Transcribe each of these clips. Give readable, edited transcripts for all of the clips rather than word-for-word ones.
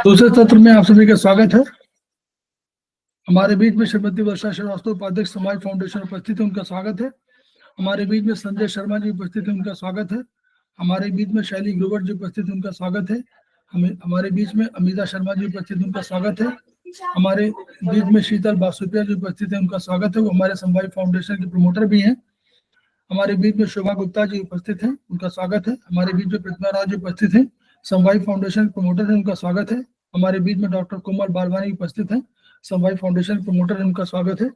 दूसरे सत्र में आप सभी का स्वागत है। हमारे बीच में श्रीमती वर्षा श्रीवास्तव उपाध्यक्ष समाज फाउंडेशन उपस्थित है, उनका स्वागत है। हमारे बीच में संजय शर्मा जी उपस्थित है, उनका स्वागत है। हमारे बीच में शैली ग्रोवर जी उपस्थित है, उनका स्वागत है। हमारे बीच में अमिता शर्मा जी उपस्थित है, उनका स्वागत है। हमारे बीच में शीतल बासुपिया जी उपस्थित है, उनका स्वागत है। वो हमारे समवाय फाउंडेशन के प्रमोटर भी हैं। हमारे बीच में शोभा गुप्ता जी उपस्थित हैं, उनका स्वागत है। हमारे बीच में प्रतिमा राज जी उपस्थित हैं, समवाय फाउंडेशन प्रमोटर है, उनका स्वागत है। हमारे बीच में डॉक्टर कोमल बारवानी उपस्थित हैं, समवाय फाउंडेशन प्रमोटर है, उनका स्वागत है।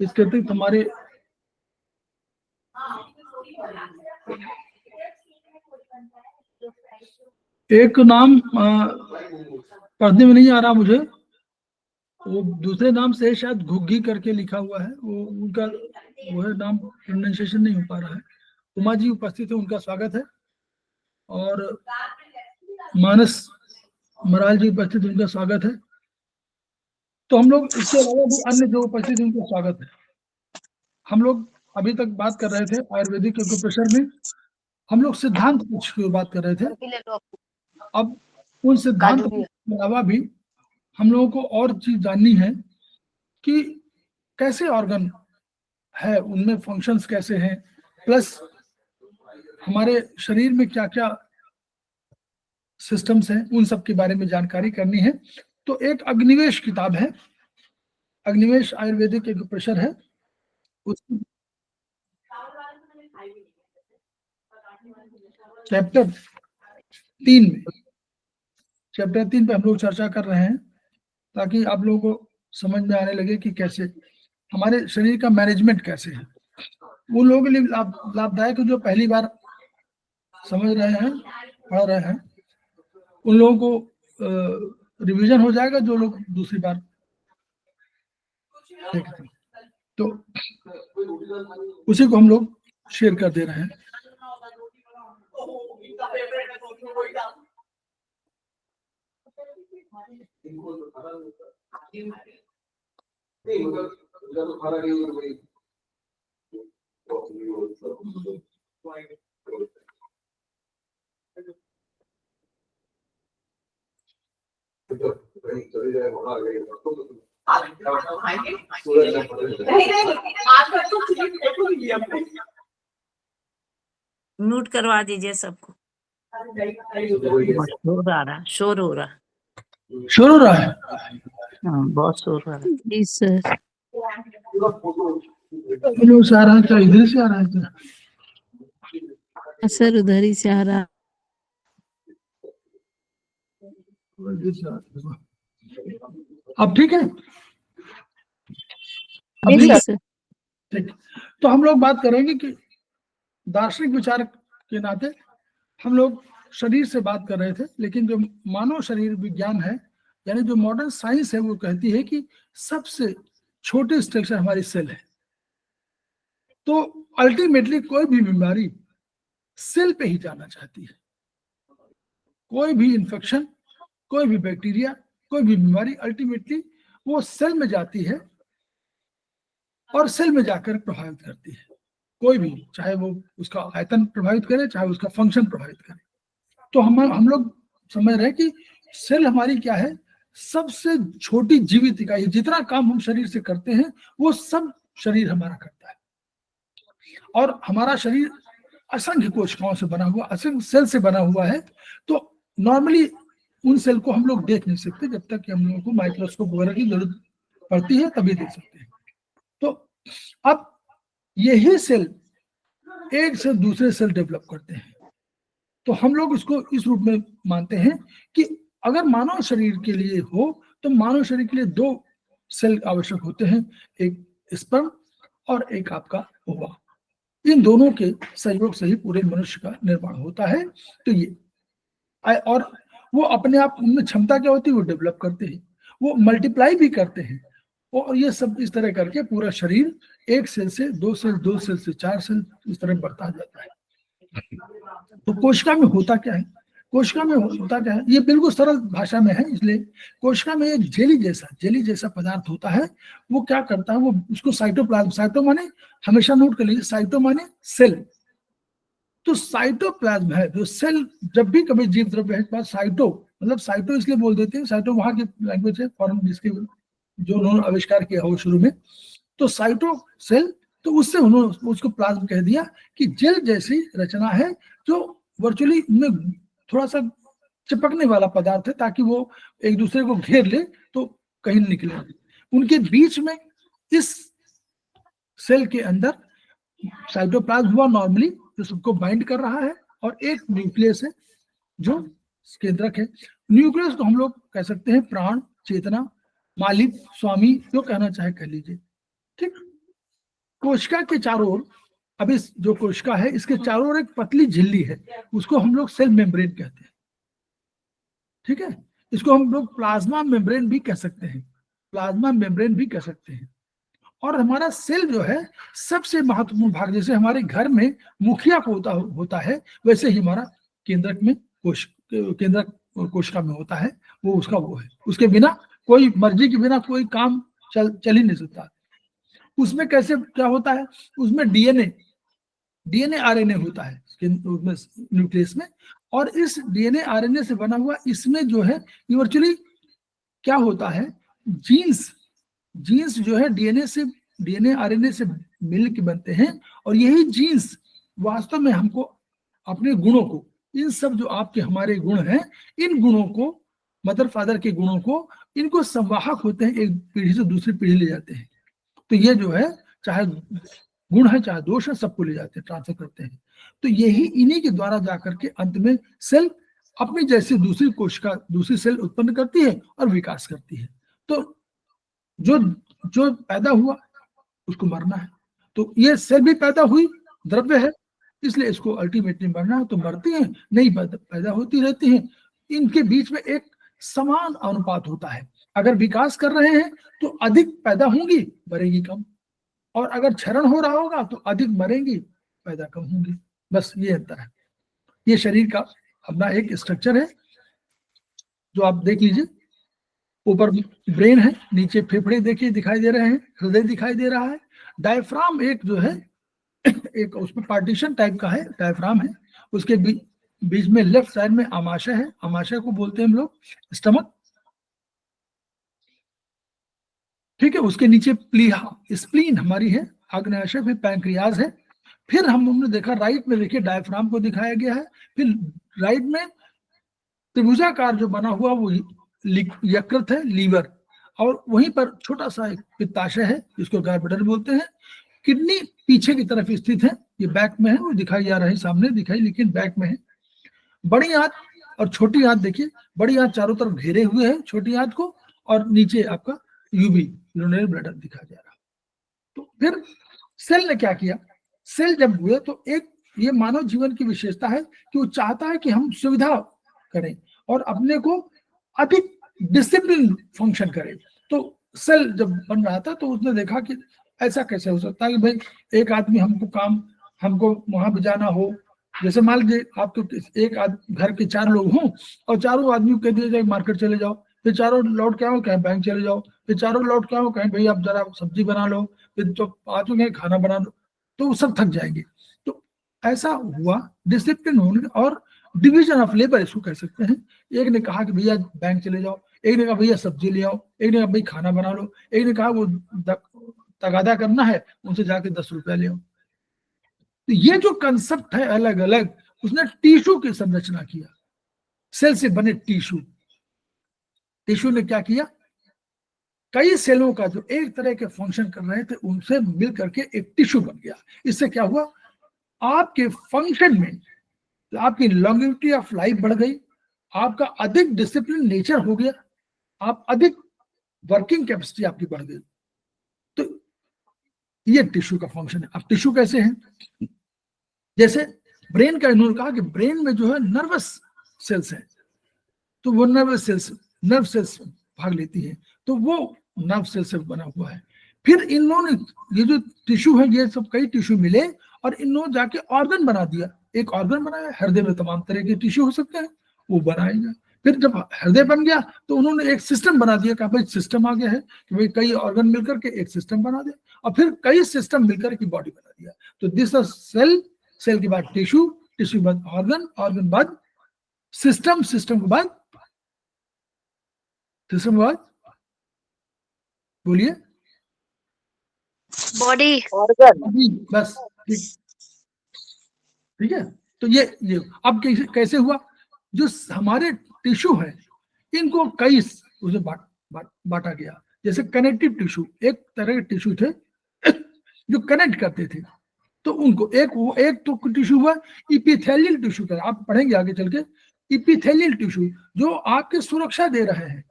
इसके अतिरिक्त हमारे एक नाम पढ़ने में नहीं आ रहा मुझे, वो दूसरे नाम से शायद घुग्गी करके लिखा हुआ है, वो उनका वो है नाम प्रोनाउंसिएशन नहीं हो पा रहा है। उमा जी उपस्थित है, उनका स्वागत है। और मानस मराल जी उपस्थित, उनका स्वागत है। तो हम लोग इसके अलावा भी अन्य जो उपस्थित हैं उनका स्वागत है। हम लोग अभी तक बात कर रहे थे आयुर्वेदिक एक्यूप्रेशर में, हम लोग सिद्धांत कुछ की बात कर रहे थे। अब उन सिद्धांत के अलावा भी हम लोगों को और चीज जाननी है कि कैसे ऑर्गन है, उनमें फंक्शंस कैसे हैं, प्लस हमारे शरीर में क्या क्या सिस्टम्स हैं, उन सब के बारे में जानकारी करनी है। तो एक अग्निवेश किताब है, अग्निवेश आयुर्वेदिक एक्यूप्रेशर है, उसकी चैप्टर 3 पे हम लोग चर्चा कर रहे हैं, ताकि आप लोगों को समझ में आने लगे कि कैसे हमारे शरीर का मैनेजमेंट कैसे है। उन लोगों के लिए लाभदायक जो पहली बार समझ रहे हैं, पढ़ रहे हैं, उन लोगों को रिवीजन हो जाएगा, जो लोग दूसरी बार देखते हैं। तो उसी को हम लोग शेयर कर दे रहे हैं। म्यूट करवा दीजिए सबको। शोर हो रहा है। हाँ, बहुत शोर हो रहा है। जी सर। से आ रहा है क्या? इधर से आ रहा है क्या? सर उधर ही से आ रहा। अब ठीक है। ठीक। तो हम लोग बात करेंगे कि दार्शनिक विचार के नाते हम लोग शरीर से बात कर रहे थे, लेकिन जो मानव शरीर विज्ञान है, यानी जो मॉडर्न साइंस है, वो कहती है कि सबसे छोटे स्ट्रक्चर हमारी सेल है। तो अल्टीमेटली कोई भी बीमारी सेल पे ही जाना चाहती है। कोई भी इन्फेक्शन, कोई भी बैक्टीरिया, कोई भी बीमारी अल्टीमेटली वो सेल में जाती है और सेल में जाकर प्रभावित करती है। कोई भी, चाहे वो उसका आयतन प्रभावित करे, चाहे उसका फंक्शन प्रभावित करे। तो हम लोग समझ रहे हैं कि सेल हमारी क्या है, सबसे छोटी जीवित इकाई। जितना काम हम शरीर से करते हैं वो सब शरीर हमारा करता है। और हमारा शरीर असंख्य कोशिकाओं से बना हुआ, असंख्य सेल से बना हुआ है। तो नॉर्मली उन सेल को हम लोग देख नहीं सकते, जब तक कि हम लोगों को माइक्रोस्कोप वगैरह की जरूरत पड़ती है तभी देख सकते हैं। तो अब यही सेल एक से दूसरे सेल डेवलप करते हैं। तो हम लोग इसको इस रूप में मानते हैं कि अगर मानव शरीर के लिए हो तो मानव शरीर के लिए 2 सेल आवश्यक होते हैं, एक स्पर्म और एक आपका ओवा। इन दोनों के सहयोग से ही पूरे मनुष्य का निर्माण होता है। तो ये और वो अपने आप, उनमें क्षमता क्या होती है, वो डेवलप करते हैं, वो मल्टीप्लाई भी करते हैं। और ये सब इस तरह करके पूरा शरीर 1 सेल से 2 सेल, 2 सेल से 4 सेल, इस तरह बढ़ता जाता है। तो कोशिका में होता क्या है, कोशिका में होता क्या है, ये बिल्कुल सरल भाषा में है। इसलिए कोशिका में एक जेली जैसा पदार्थ होता है। वो क्या करता है, वो उसको साइटोप्लाज्म, साइटो माने हमेशा नोट कर लीजिए, साइटो माने सेल, तो साइटोप्लाज्म है जो सेल, जब भी कभी जीव द्रव्य है पास साइटो, मतलब साइटो इसलिए बोल देते हैं, साइटो वहां की लैंग्वेज है फॉर्म जिसके जो उन्होंने आविष्कार किया हो शुरू में, तो साइटो सेल, तो उससे उन्होंने उसको प्लाज्म कह दिया कि जेल जैसी रचना है जो वर्चुअली उनमें थोड़ा सा चिपकने वाला पदार्थ है ताकि वो एक दूसरे को घेर ले तो कहीं निकले। उनके बीच में इस सेल के अंदर साइटोप्लाज्म हुआ नॉर्मली जो सबको बाइंड कर रहा है, और एक न्यूक्लियस है जो केंद्रक है। न्यूक्लियस को हम लोग कह सकते हैं प्राण, चेतना, मालिक, स्वामी, जो कहना चाहे कह लीजिए, ठीक। कोशिका के चारों ओर, अब इस जो कोशिका है इसके चारों ओर एक पतली झिल्ली है, उसको हम लोग सेल मेम्ब्रेन कहते हैं, ठीक है। इसको हम लोग प्लाज्मा मेम्ब्रेन भी कह सकते हैं, प्लाज्मा मेम्ब्रेन भी कह सकते हैं। और हमारा सेल जो है सबसे महत्वपूर्ण भाग, जैसे हमारे घर में मुखिया को होता है, वैसे ही हमारा केंद्रक में केंद्रक कोशिका में होता है, वो उसका वो है। उसके बिना कोई मर्जी के बिना कोई काम चल ही नहीं सकता। उसमें कैसे क्या होता है, उसमें डीएनए आरएनए होता है न्यूक्लियस में, और इस डीएनए आरएनए से बना हुआ इसमें जो है वर्चुअली क्या होता है, जीन्स जो है डीएनए आरएनए से मिल के बनते हैं, और यही जीन्स वास्तव में हमको अपने गुणों को, इन सब जो आपके हमारे गुण हैं, इन गुणों को, मदर फादर के गुणों को, इनको संवाहक होते हैं, एक पीढ़ी से दूसरी पीढ़ी ले जाते हैं। तो ये जो है चाहे गुण है चाहे दोष है, सबको ले जाते हैं, ट्रांसफर करते हैं। तो यही इन्हीं के द्वारा जाकर के अंत में सेल अपनी जैसी दूसरी कोशिका, दूसरी सेल उत्पन्न करती है और विकास करती है। तो जो पैदा हुआ उसको मरना है, तो ये सेल भी पैदा हुई, द्रव्य है, इसलिए इसको अल्टीमेटली मरना है, तो मरती हैं, नहीं पैदा होती रहती हैं। इनके बीच में एक समान अनुपात होता है। अगर विकास कर रहे हैं तो अधिक पैदा होंगी, मरेंगी कम, और अगर क्षरण हो रहा होगा तो अधिक मरेंगी, पैदा कम होंगी। बस ये अंतर है। ये शरीर का अपना एक स्ट्रक्चर है जो आप देख लीजिए, ऊपर ब्रेन है, नीचे फेफड़े देखिए दिखाई दे रहे हैं, हृदय दिखाई दे रहा है, डायफ्राम एक जो है एक उसमें पार्टीशन टाइप का है, डायफ्राम है, उसके बीच में लेफ्ट साइड में आमाशय है, आमाशय को बोलते हैं हम लोग स्टमक, ठीक है। उसके नीचे प्लीहा, स्प्लीन हमारी है, आग्नेयाशय, फिर पैंक्रियाज है। फिर हमने देखा राइट में, देखिए डायफ्राम को दिखाया गया है, फिर राइट में त्रिभुजाकार जो बना हुआ वो यकृत है, लीवर, और वहीं पर छोटा सा एक पित्ताशय है जिसको गॉलब्लैडर बोलते हैं। किडनी पीछे की तरफ स्थित है, ये बैक में है, वो दिखाई जा रहा है, सामने दिखाई लेकिन बैक में है। बड़ी आंत और छोटी आंत देखिए, बड़ी आंत चारों तरफ घेरे हुए है छोटी आंत को, और नीचे आपका यूबी यूरिनरी ब्लैडर दिखाया जा रहा। तो फिर सेल ने क्या किया, सेल जब हुए तो एक ये मानव जीवन की विशेषता है कि वो चाहता है कि हम सुविधा करें और अपने को अधिक डिसिप्लिन फंक्शन करें। तो सेल जब बन रहा था तो उसने देखा कि ऐसा कैसे हो सकता है कि भाई एक आदमी हमको वहां भी जाना हो, जैसे मान लीजिए आपको एक घर के 4 लोग हों और चारों आदमी को कह दिया जाए मार्केट चले जाओ, फिर चारों लौट के आओ कहें बैंक चले जाओ, फिर चारों लौट के आओ कहें भाई आप जरा सब्जी बना लो, फिर तो पांचों कहें खाना बना लो, तो वो सब थक जाएंगे। तो ऐसा हुआ डिसिप्लिन होने और डिवीजन ऑफ लेबर इसको कह सकते हैं। एक ने कहा कि भैया बैंक चले जाओ, एक ने कहा भैया सब्जी ले आओ, एक ने कहा भाई खाना बना लो, एक ने कहा वो तगादा करना है उनसे जाके 10 रुपया ले आओ। तो ये जो कंसेप्ट है अलग अलग, उसने टिश्यू की संरचना किया, सेल से बने टिश्यू ने क्या किया, कई सेलों का जो एक तरह के फंक्शन कर रहे थे उनसे मिल करके एक टिश्यू बन गया। इससे क्या हुआ, आपके फंक्शन में आपकी लॉन्गेविटी ऑफ लाइफ बढ़ गई, आपका अधिक डिसिप्लिन नेचर हो गया, आप अधिक वर्किंग कैपेसिटी आपकी बढ़ गई। तो ये टिश्यू का फंक्शन है। अब टिश्यू कैसे है, जैसे ब्रेन का इन्होंने कहा कि ब्रेन में जो है नर्वस सेल्स है, तो वो नर्व सेल्स भाग लेती है, तो वो नर्व सेल से बना हुआ है। फिर इन्होंने ये जो टिश्यू है ये सब कई टिश्यू मिले और इन्होंने जाके ऑर्गन बना दिया, एक ऑर्गन बनाया, हृदय में तमाम तरह के टिश्यू हो सकते हैं वो बनाएगा। फिर जब हृदय बन गया तो उन्होंने एक सिस्टम बना दिया, कहा भाई सिस्टम आ गया है कि भाई कई ऑर्गन मिलकर के एक सिस्टम बना दिया, और फिर कई सिस्टम मिलकर के बॉडी बना दिया। तो दिस सेल के बाद टिश्यू, टिश्यू के बाद ऑर्गन, ऑर्गन बाद सिस्टम, सिस्टम के बाद बोलिए बॉडी, बस ठीक है। तो ये अब कैसे हुआ, जो हमारे टिश्यू है इनको कई उसे बांटा गया। जैसे कनेक्टिव टिश्यू, एक तरह के टिश्यू थे जो कनेक्ट करते थे, तो उनको एक तो टिश्यू हुआ इपिथेलियल टिश्यू का, आप पढ़ेंगे आगे चल के। इपिथेलियल टिश्यू जो आपके सुरक्षा दे रहे हैं,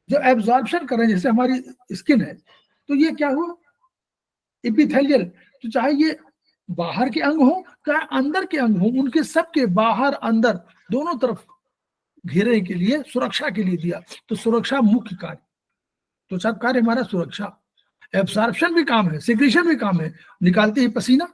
जो एब्जॉर्प्शन कर रहे हैं, जैसे हमारी स्किन है, तो ये क्या हुआ इपिथेलियल। तो चाहे ये बाहर के अंग हो चाहे अंदर के अंग हो, उनके सबके बाहर अंदर दोनों तरफ घेरे के लिए, सुरक्षा के लिए दिया। तो सुरक्षा मुख्य कार्य, तो सब कार्य हमारा सुरक्षा। एब्सॉर्प्शन भी काम है, सिक्रीशन भी काम है, निकालती है पसीना,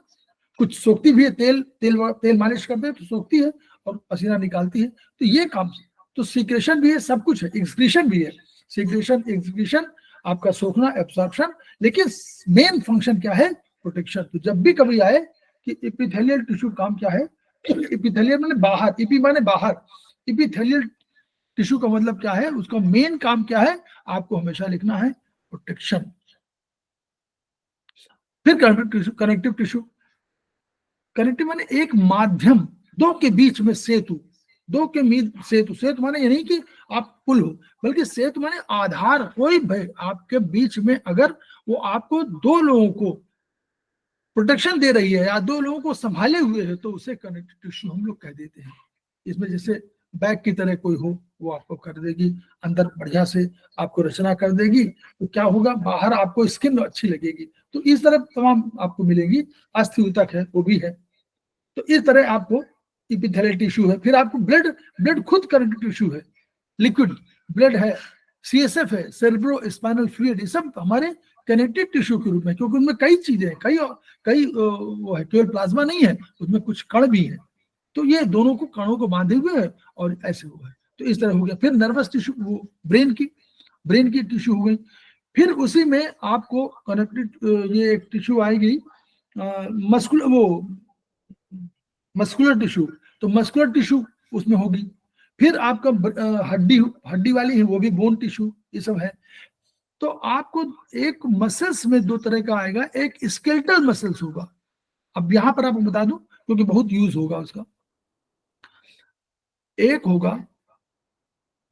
कुछ सोखती भी है, तेल मालिश करते हैं तो सोखती है और पसीना निकालती है, तो ये काम। तो सिक्रेशन भी है, सब कुछ है, एक्सक्रीशन भी है, सिक्रेशन एक्सक्रीशन, आपका सोखना, एब्सॉर्प्शन, लेकिन मेन फंक्शन क्या है, प्रोटेक्शन। तो जब भी कभी आए कि एपिथेलियल टिश्यू काम क्या है, एपिथेलियल माने बाहर, एपी माने बाहर, एपिथेलियल टिश्यू का मतलब क्या है, उसका मेन काम क्या है, आपको हमेशा लिखना है प्रोटेक्शन। फिर कनेक्टिव टिश्यू, कनेक्टिव माने एक माध्यम, दो के बीच में सेतु, दो के सेतु, सेतु माने ये नहीं कि आप पुल हो, बल्कि सेतु माने आधार, कोई भाई आपके बीच में अगर वो आपको दो लोगों को प्रोटेक्शन दे रही है या दो लोगों को संभाले हुए है, तो उसे कनेक्टिव टिश्यू हम लोग कह देते हैं। इसमें जैसे बैग की तरह कोई हो, वो आपको कर देगी, अंदर बढ़िया से आपको रचना कर देगी, तो क्या होगा, बाहर आपको स्किन अच्छी लगेगी, तो इस तरह तमाम आपको मिलेगी। अस्थि ऊतक है, वो भी है, तो इस तरह आपको एपिथेलियल टिश्यू है। फिर आपको ब्लड खुद कनेक्टिव टिश्यू है, लिक्विड ब्लड है, सीएसएफ है, सेरेब्रो स्पाइनल फ्लूइड, ये सब हमारे कनेक्टिव टिश्यू के रूप में, क्योंकि उनमें कई चीजें हैं, कई वो है, केवल प्लाज्मा नहीं है, उसमें कुछ कण भी है, तो ये दोनों को कणों को बांधे हुए है और ऐसे हुआ है, तो इस तरह हो गया। फिर नर्वस टिश्यू, वो ब्रेन की टिश्यू हो गई। फिर उसी में आपको कनेक्टिव ये एक टिश्यू आएगी मस्कुलर टिश्यू, तो मस्कुलर टिश्यू उसमें होगी। फिर आपका हड्डी वाली है, वो भी बोन टिश्यू, ये सब है। तो आपको एक मसल्स में दो तरह का आएगा, एक स्केलेटल मसल्स होगा। अब यहां पर आपको बता दूं क्योंकि बहुत यूज होगा उसका, एक होगा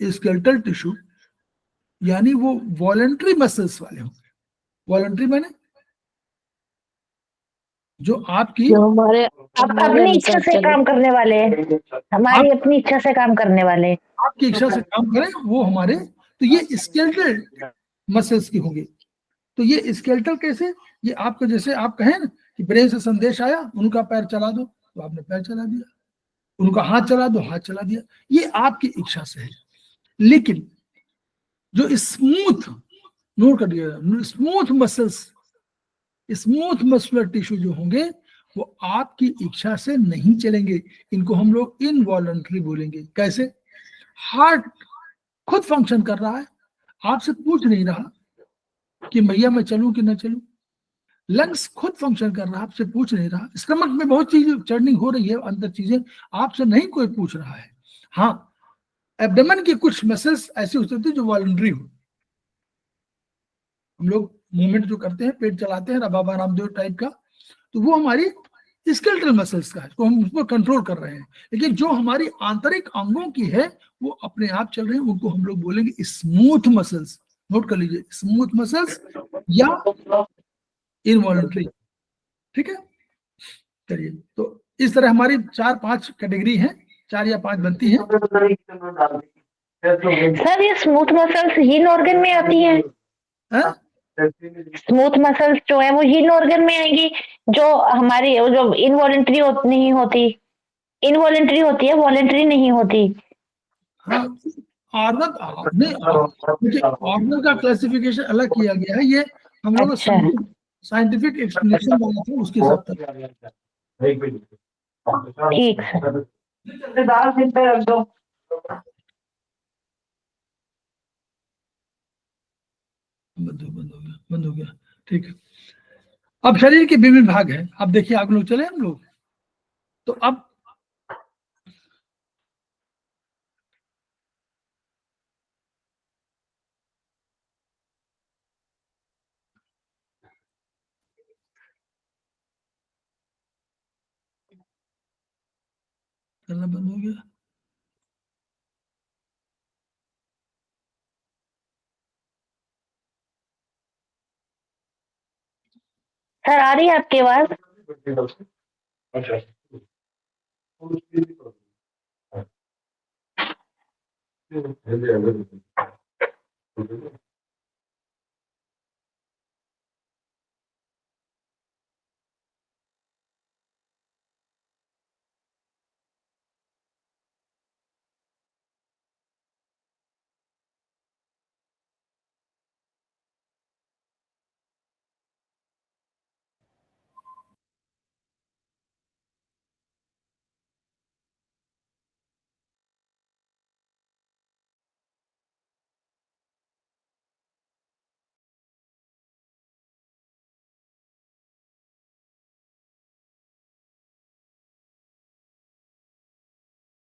स्केलेटल टिश्यू, यानी वो वॉलंटरी मसल्स वाले होंगे। वॉलंटरी माने जो आपकी, जो हमारे अपनी इच्छा से काम करने वाले हैं, हमारी अपनी इच्छा से काम करने वाले, आपकी इच्छा से काम करें, वो हमारे, तो ये स्केलेटल मसल्स की होंगे। तो ये स्केलेटल कैसे, ये आपको जैसे आप कहें ना कि ब्रेन से संदेश आया, उनका पैर चला दो, तो आपने पैर चला दिया, उनका हाथ चला दो, हाथ चला दिया, ये आपकी इच्छा से है। लेकिन जो स्मूथ, नोट कर दिया, स्मूथ मस्कुलर टिश्यू जो होंगे, वो आपकी इच्छा से नहीं चलेंगे, इनको हम लोग इनवॉलंटरी बोलेंगे। कैसे, हार्ट खुद फंक्शन कर रहा है, आपसे पूछ नहीं रहा कि भैया मैं चलूं कि ना चलूं, लंग्स खुद फंक्शन कर रहा है, आपसे पूछ नहीं रहा, स्टमक में बहुत चीजें चर्निंग हो रही है, अंदर चीजें, आपसे नहीं कोई पूछ रहा है। हाँ, एब्डोमेन की कुछ मसल्स ऐसी हो सकती है जो वॉलंटरी हो, हम लोग मूवमेंट जो करते हैं, पेट चलाते हैं, बाबा रामदेव टाइप का, तो वो हमारी स्केलेटल मसल्स का है, तो हम उसको कंट्रोल कर रहे हैं। लेकिन जो हमारी आंतरिक अंगों की है, वो अपने आप चल रहे हैं, उनको हम लोग बोलेंगे स्मूथ मसल्स। नोट कर लीजिए, स्मूथ मसल्स या इनवॉलंटरी, ठीक है। चलिए, तो इस तरह हमारी 4-5 कैटेगरी हैं, 4 या 5 बनती हैं। सर ये स्मूथ मसल्स हीन ऑर्गन में आती हैं? स्मूथ मसल्स जो है वो हीन ऑर्गन में आएंगी, जो हमारी जो इनवॉलंटरी नहीं होती, इनवॉलंटरी होती है, वॉलंटरी नहीं होती। हाँ, ऑर्गन का क्लासिफिकेशन अलग किया गया है, ये हम लोग साइंटिफिक एक्सप्लेनेशन बना था उसके साथ। ठीक है, बंद हो गया, ठीक है। अब शरीर के विभिन्न भाग हैं, अब देखिए आप लोग चले हम लोग, तो अब चलना बंद हो गया। सर आ रही है आपकी आवाज? अच्छा